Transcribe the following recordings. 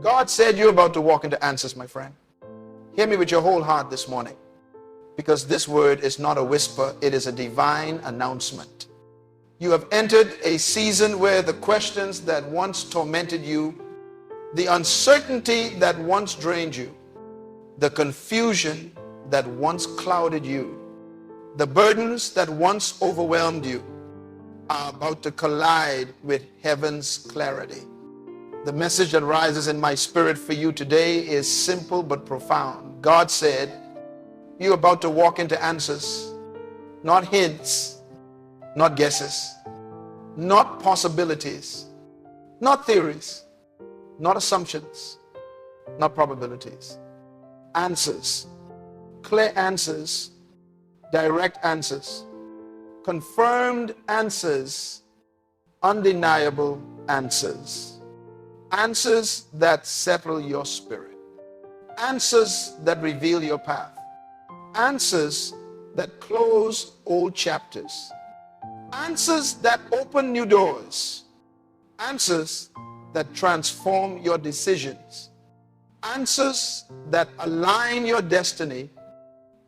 God said you're about to walk into answers, my friend. Hear me with your whole heart this morning, because this word is not a whisper, it is a divine announcement. You have entered a season where the questions that once tormented you, the uncertainty that once drained you, the confusion that once clouded you, the burdens that once overwhelmed you are about to collide with heaven's clarity. The message that rises in my spirit for you today is simple but profound. God said, you're about to walk into answers, not hints, not guesses, not possibilities, not theories, not assumptions, not probabilities. Answers, clear answers, direct answers, confirmed answers, undeniable answers. Answers that settle your spirit. Answers that reveal your path. Answers that close old chapters. Answers that open new doors. Answers that transform your decisions. Answers that align your destiny.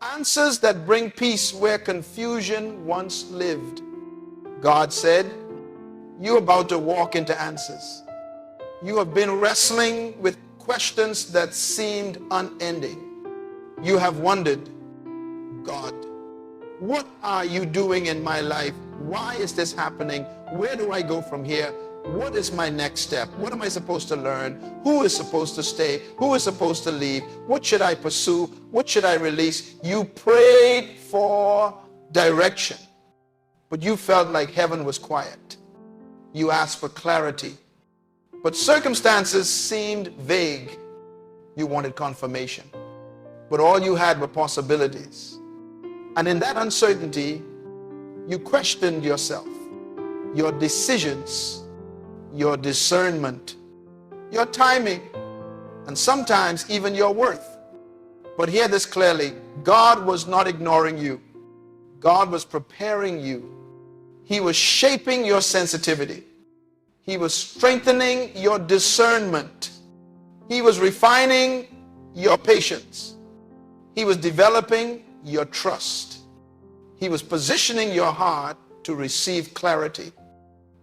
Answers that bring peace where confusion once lived. God said, you're about to walk into answers. You have been wrestling with questions that seemed unending. You have wondered, God, what are you doing in my life? Why is this happening? Where do I go from here? What is my next step? What am I supposed to learn? Who is supposed to stay? Who is supposed to leave? What should I pursue? What should I release? You prayed for direction, but you felt like heaven was quiet. You asked for clarity, but circumstances seemed vague. You wanted confirmation, but all you had were possibilities. And in that uncertainty, you questioned yourself, your decisions, your discernment, your timing, and sometimes even your worth. But hear this clearly, God was not ignoring you. God was preparing you. He was shaping your sensitivity. He was strengthening your discernment. He was refining your patience. He was developing your trust. He was positioning your heart to receive clarity.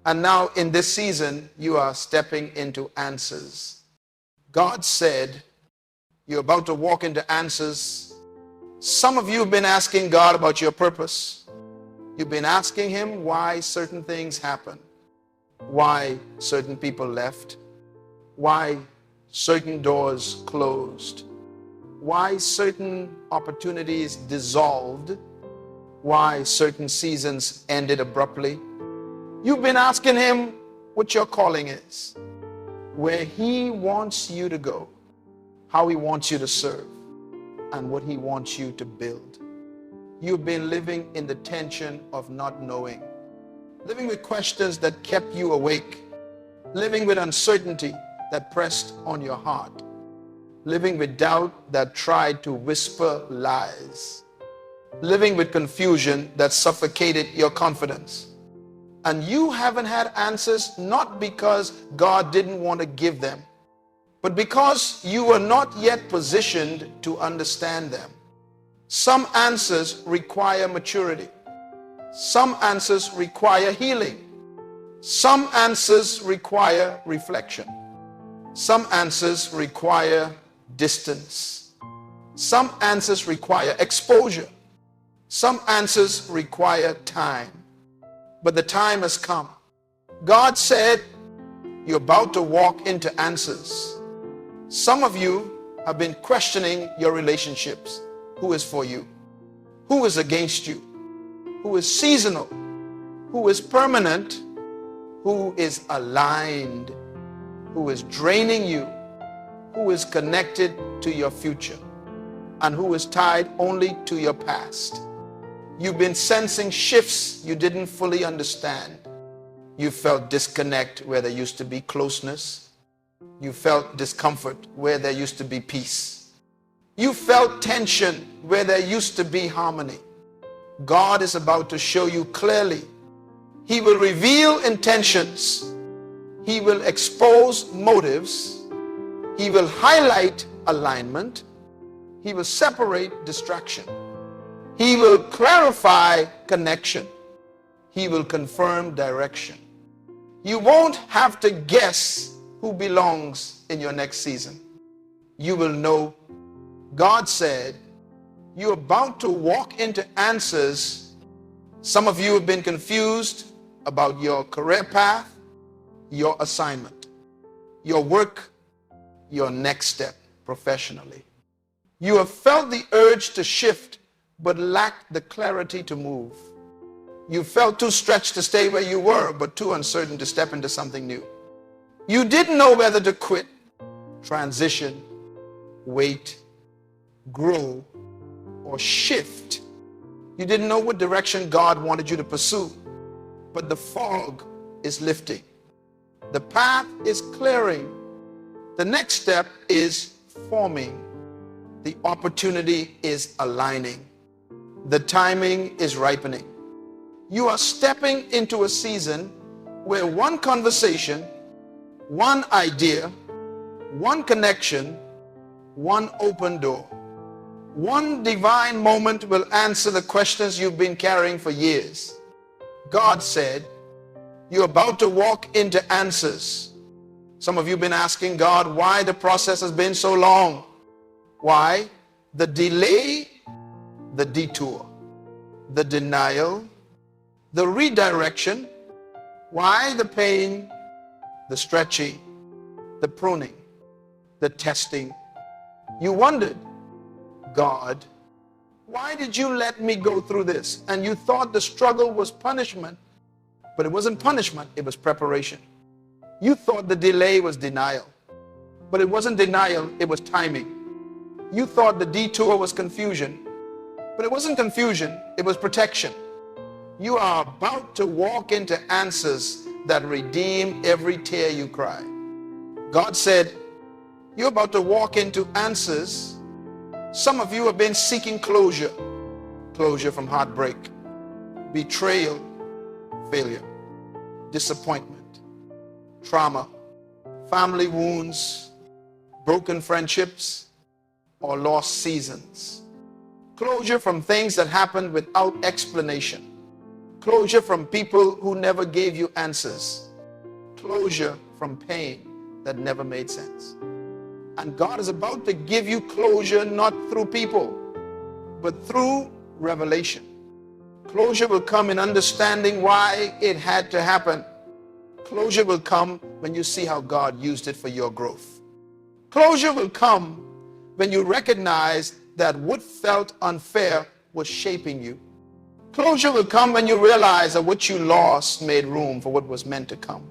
And now in this season, you are stepping into answers. God said, you're about to walk into answers. Some of you have been asking God about your purpose. You've been asking him why certain things happen, why certain people left, why certain doors closed, why certain opportunities dissolved, why certain seasons ended abruptly. You've been asking him what your calling is, where he wants you to go, how he wants you to serve, and what he wants you to build. You've been living in the tension of not knowing, living with questions that kept you awake, living with uncertainty that pressed on your heart, living with doubt that tried to whisper lies, living with confusion that suffocated your confidence. And you haven't had answers not because God didn't want to give them, but because you were not yet positioned to understand them. Some answers require maturity. Some answers require healing. Some answers require reflection. Some answers require distance. Some answers require exposure. Some answers require time. But the time has come. God said, you're about to walk into answers. Some of you have been questioning your relationships. Who is for you? Who is against you? Who is seasonal? Who is permanent? Who is aligned? Who is draining you? Who is connected to your future? And who is tied only to your past? You've been sensing shifts you didn't fully understand. You felt disconnect where there used to be closeness. You felt discomfort where there used to be peace. You felt tension where there used to be harmony. God is about to show you clearly. He will reveal intentions. He will expose motives, He will highlight alignment. He will separate distraction. He will clarify connection. He will confirm direction. You won't have to guess who belongs in your next season. You will know. God said, you're about to walk into answers. Some of you have been confused about your career path, your assignment, your work, your next step professionally. You have felt the urge to shift, but lacked the clarity to move. You felt too stretched to stay where you were, but too uncertain to step into something new. You didn't know whether to quit, transition, wait, grow, or shift. You didn't know what direction God wanted you to pursue, but the fog is lifting. The path is clearing. The next step is forming. The opportunity is aligning. The timing is ripening. You are stepping into a season where one conversation, one idea, one connection, one open door, one divine moment will answer the questions you've been carrying for years. God said, you're about to walk into answers. Some of you have been asking God why the process has been so long. Why? The delay, the detour, the denial, the redirection. Why the pain, the stretching, the pruning, the testing? You wondered, God, why did you let me go through this? And you thought the struggle was punishment, but it wasn't punishment, it was preparation. You thought the delay was denial, but it wasn't denial, it was timing. You thought the detour was confusion, but it wasn't confusion, it was protection. You are about to walk into answers that redeem every tear you cry. God said, you're about to walk into answers. Some of you have been seeking closure. Closure from heartbreak, betrayal, failure, disappointment, trauma, family wounds, broken friendships, or lost seasons. Closure from things that happened without explanation. Closure from people who never gave you answers. Closure from pain that never made sense. And God is about to give you closure not through people, but through revelation. Closure will come in understanding why it had to happen. Closure will come when you see how God used it for your growth. Closure will come when you recognize that what felt unfair was shaping you. Closure will come when you realize that what you lost made room for what was meant to come.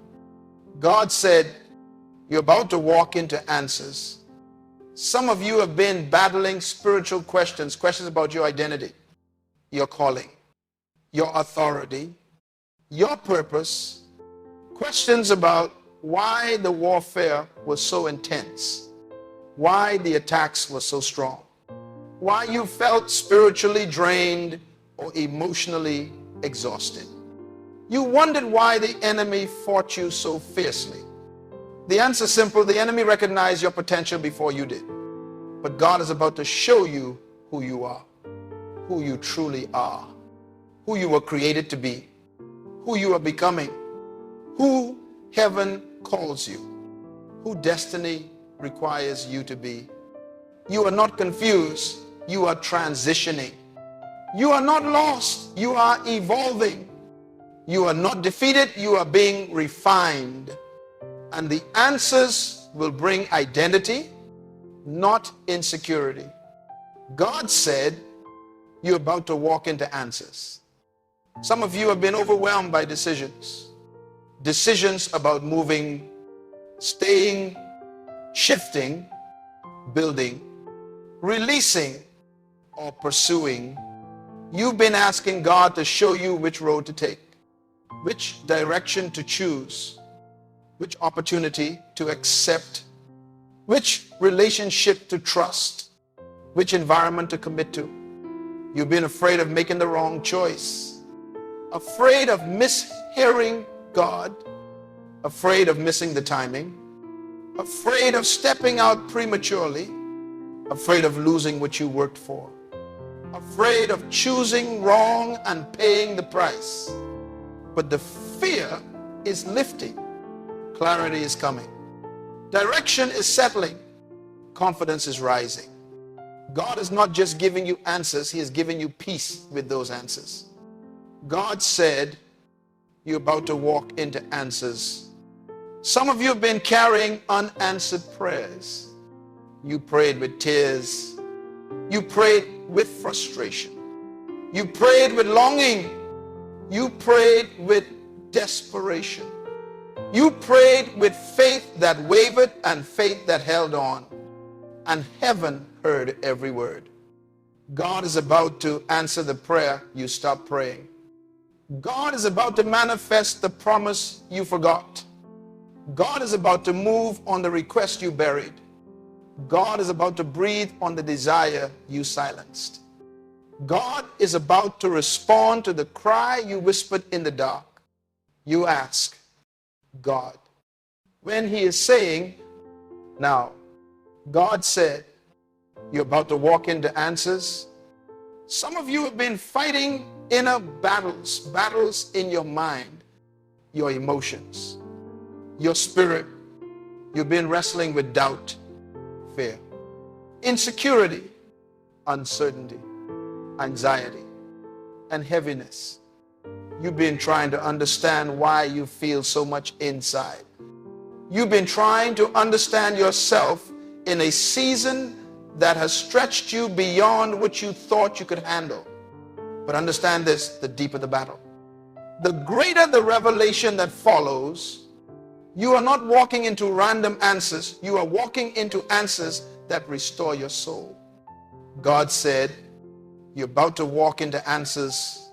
God said, you're about to walk into answers. Some of you have been battling spiritual questions, questions about your identity, your calling, your authority, your purpose, questions about why the warfare was so intense, why the attacks were so strong, why you felt spiritually drained or emotionally exhausted. You wondered why the enemy fought you so fiercely. The answer is simple. The enemy recognized your potential before you did. But God is about to show you who you are, who you truly are, who you were created to be, who you are becoming, who heaven calls you, who destiny requires you to be. You are not confused. You are transitioning. You are not lost. You are evolving. You are not defeated. You are being refined. And the answers will bring identity, not insecurity. God said, you're about to walk into answers. Some of you have been overwhelmed by decisions. Decisions about moving, staying, shifting, building, releasing, or pursuing. You've been asking God to show you which road to take, which direction to choose, which opportunity to accept, which relationship to trust, which environment to commit to. You've been afraid of making the wrong choice, afraid of mishearing God, afraid of missing the timing, afraid of stepping out prematurely, afraid of losing what you worked for, afraid of choosing wrong and paying the price. But the fear is lifting. Clarity is coming. Direction is settling. Confidence is rising. God is not just giving you answers, He is giving you peace with those answers. God said, you're about to walk into answers. Some of you have been carrying unanswered prayers. You prayed with tears. You prayed with frustration. You prayed with longing. You prayed with desperation. You prayed with faith that wavered and faith that held on. And heaven heard every word. God is about to answer the prayer you stopped praying. God is about to manifest the promise you forgot. God is about to move on the request you buried. God is about to breathe on the desire you silenced. God is about to respond to the cry you whispered in the dark. You ask, God. When He is saying, now, God said, you're about to walk into answers. Some of you have been fighting inner battles in your mind, your emotions, your spirit. You've been wrestling with doubt, fear, insecurity, uncertainty, anxiety, and heaviness. You've been trying to understand why you feel so much inside. You've been trying to understand yourself in a season that has stretched you beyond what you thought you could handle. But understand this, the deeper the battle, the greater the revelation that follows. You are not walking into random answers. You are walking into answers that restore your soul. God said, you're about to walk into answers.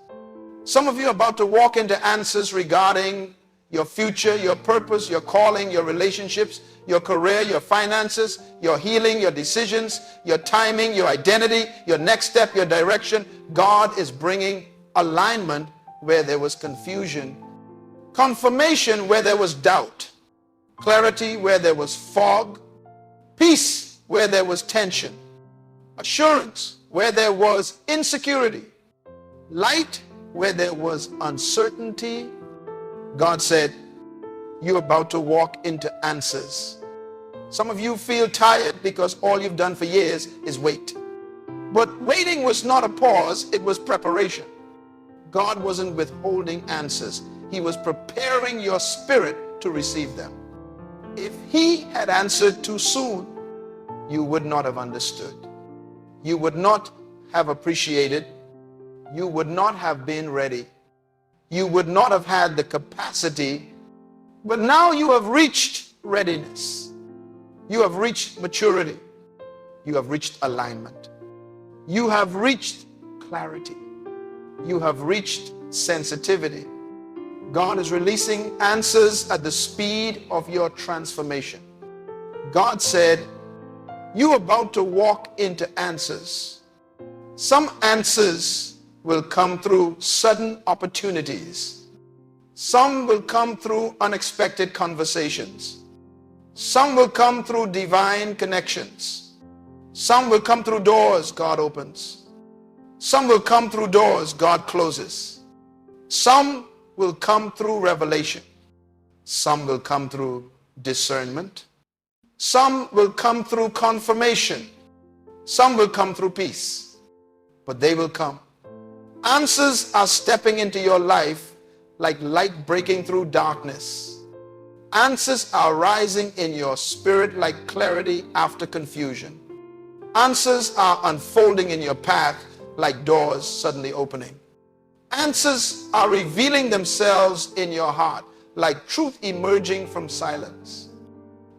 Some of you are about to walk into answers regarding your future, your purpose, your calling, your relationships, your career, your finances, your healing, your decisions, your timing, your identity, your next step, your direction. God is bringing alignment where there was confusion, confirmation where there was doubt, clarity where there was fog, peace where there was tension, assurance where there was insecurity, light where there was uncertainty. God said, you're about to walk into answers. Some of you feel tired because all you've done for years is wait. But waiting was not a pause, it was preparation. God wasn't withholding answers. He was preparing your spirit to receive them. If He had answered too soon, you would not have understood. You would not have appreciated. You would not have been ready. You would not have had the capacity. But now you have reached readiness. You have reached maturity. You have reached alignment. You have reached clarity. You have reached sensitivity. God is releasing answers at the speed of your transformation. God said, you're about to walk into answers. Some answers will come through sudden opportunities. Some will come through unexpected conversations. Some will come through divine connections. Some will come through doors God opens. Some will come through doors God closes. Some will come through revelation. Some will come through discernment. Some will come through confirmation. Some will come through peace. But they will come. Answers are stepping into your life like light breaking through darkness. Answers are rising in your spirit like clarity after confusion. Answers are unfolding in your path like doors suddenly opening. Answers are revealing themselves in your heart like truth emerging from silence.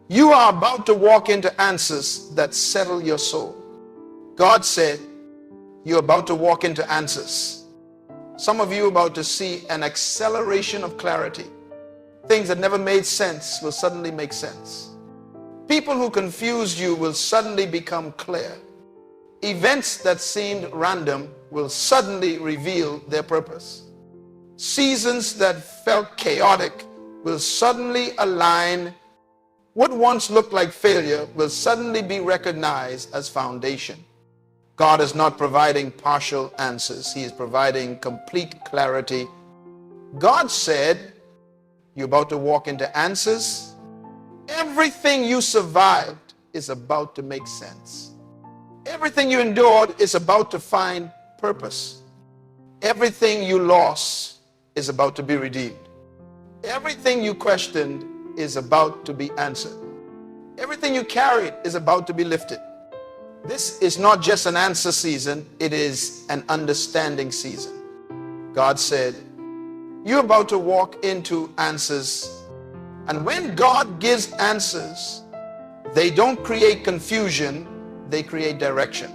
You are about to walk into answers that settle your soul. God said, you're about to walk into answers. Some of you are about to see an acceleration of clarity. Things that never made sense will suddenly make sense. People who confused you will suddenly become clear. Events that seemed random will suddenly reveal their purpose. Seasons that felt chaotic will suddenly align What once looked like failure will suddenly be recognized as foundation. God is not providing partial answers. He is providing complete clarity. God said, you're about to walk into answers. Everything you survived is about to make sense. Everything you endured is about to find purpose. Everything you lost is about to be redeemed. Everything you questioned is about to be answered. Everything you carried is about to be lifted. This is not just an answer season, it is an understanding season. God said, you're about to walk into answers. And when God gives answers, they don't create confusion, they create direction.